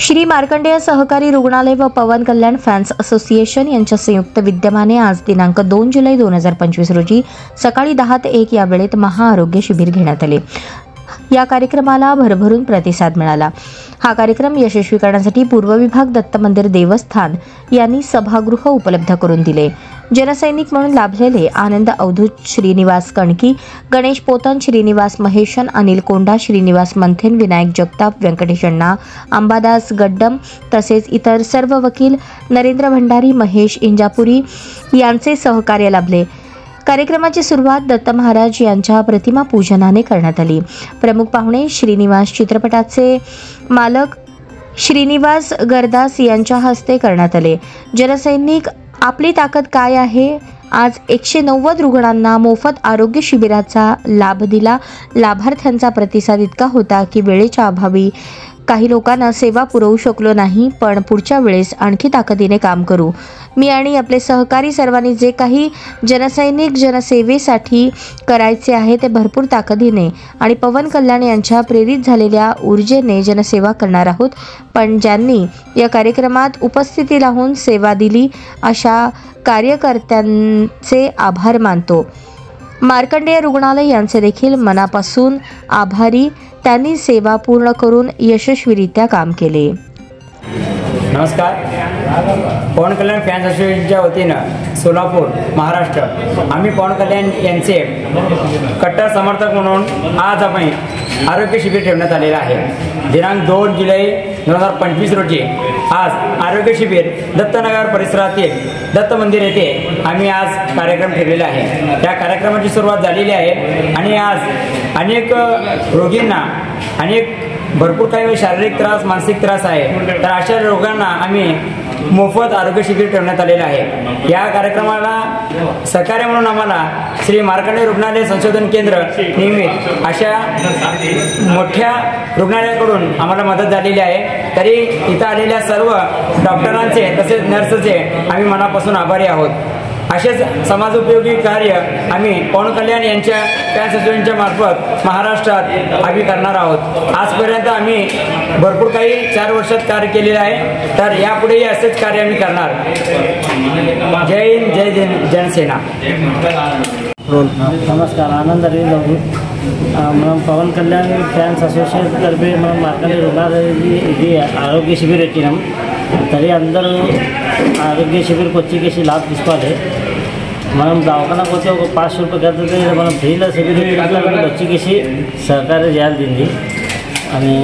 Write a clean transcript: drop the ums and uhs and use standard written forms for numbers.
श्री मार्कंडेय सहकारी रुग्णालय व पवन कल्याण फॅन्स असोसिएशन यांच्या संयुक्त विद्यमाने आज दिनांक 2 जुलै 2025 रोजी सकाळी 10 ते 1 या वेळेत महाआरोग्य शिबिर घेण्यात आले। या कार्यक्रमाला भरभरून प्रतिसाद मिळाला। हा कार्यक्रम यशस्वी करण्यासाठी पूर्व विभाग दत्त मंदिर देवस्थान यांनी सभागृह उपलब्ध करून दिले। जनसैनिक म्हणून लाभलेले आनंद अवधूत, श्रीनिवास कणकी, गणेश पोतन, श्रीनिवास महेशन, अनिल कोंडा, श्रीनिवास मंथेन, विनायक जगताप, व्यंकटेश अण्णा, अंबादास गड्डम तसेच इतर सर्व वकील, नरेंद्र भंडारी, महेश इंजापुरी यांचे सहकार्य लाभले। कार्यक्रमाची सुरुवात दत्त महाराज यांच्या प्रतिमा पूजनाने करण्यात आली। प्रमुख पाहुणे श्रीनिवास चित्रपटाचे मालक श्रीनिवास गरदास यांच्या हस्ते करण्यात आले। जनसैनिक आपली ताकद काय आहे? आज 190 रुग्णांना मोफत आरोग्य शिबिराचा लाभ दिला। लाभार्थ्यांचा प्रतिसाद इतका होता की वेळेच्या अभावी काही लोकांना सेवा पुरवू शकलो नाही, पण पुढच्या वेळेस आणखी ताकदीने काम करू। मी आणि आपले सहकारी सर्वांनी जे काही जनसैनिक जनसेवेसाठी करायचे आहे ते भरपूर ताकदीने आणि पवन कल्याण यांच्या प्रेरित झालेल्या ऊर्जेने जनसेवा करणार आहोत। पण ज्यांनी या कार्यक्रमात उपस्थिती लावून सेवा दिली अशा कार्यकर्त्यांचे आभार मानतो। मार्कंडेय रुग्णालय यांचे देखील मनापासून आभारी। त्यांनी सेवा पूर्ण करून यशस्वीरित्या काम केले। नमस्कार। पवन कल्याण फॅन्स असोसिएशनच्या वतीनं सोलापूर महाराष्ट्र आम्ही पवन कल्याण यांचे कट्टर समर्थक म्हणून आज आम्ही आरोग्य शिबिर ठेवण्यात आलेलं आहे। दिनांक 2 जुलै 2025 रोजी आज आरोग्य शिबिर दत्तनगर परिसरातील दत्त मंदिर येथे आम्ही आज कार्यक्रम ठेवलेला आहे। त्या कार्यक्रमाची सुरुवात झालेली आहे आणि आज अनेक रोगींना भरपूर काही शारीरिक त्रास, मानसिक त्रास आहे, तर अशा रोगांना आम्ही मोफत आरोग्य शिबिर ठेवण्यात आलेलं आहे। या कार्यक्रमाला सहकार्य म्हणून आम्हाला श्री मार्कंडेय रुग्णालय संशोधन केंद्र नियमित अशा मोठ्या रुग्णालयाकडून आम्हाला मदत झालेली आहे। तरी इथं आलेल्या सर्व डॉक्टरांचे तसेच नर्सचे आम्ही मनापासून आभारी आहोत। असेच समाजोपयोगी कार्य आम्ही पवन कल्याण यांच्या फॅन्स असोसिएशनच्या मार्फत महाराष्ट्रात आम्ही करणार आहोत। आजपर्यंत आम्ही भरपूर काही 4 वर्षात कार्य केलेले आहे, तर यापुढेही असेच कार्य आम्ही करणार। जय हिंद, जय जनसेना। नमस्कार। आनंद अवधूत మనం పవన్ కళ్యాణ్ ఫ్యాన్స్ అసోసియేషన్ తరఫు మనం మార్కండేయ रुग्णालय ఆరోగ్య శిబిర్ పెట్టినాం। तरी అందరూ ఆరోగ్య శిబిర్కి వచ్చేసి లాభ తీసుకోవాలి। మనం దవాఖానకు వచ్చి ఒక 500 రూపాయలు కడితే మనం ఫ్రీలో శిబిర్ వచ్చేసి సహకారం చేయాలి దీన్ని అని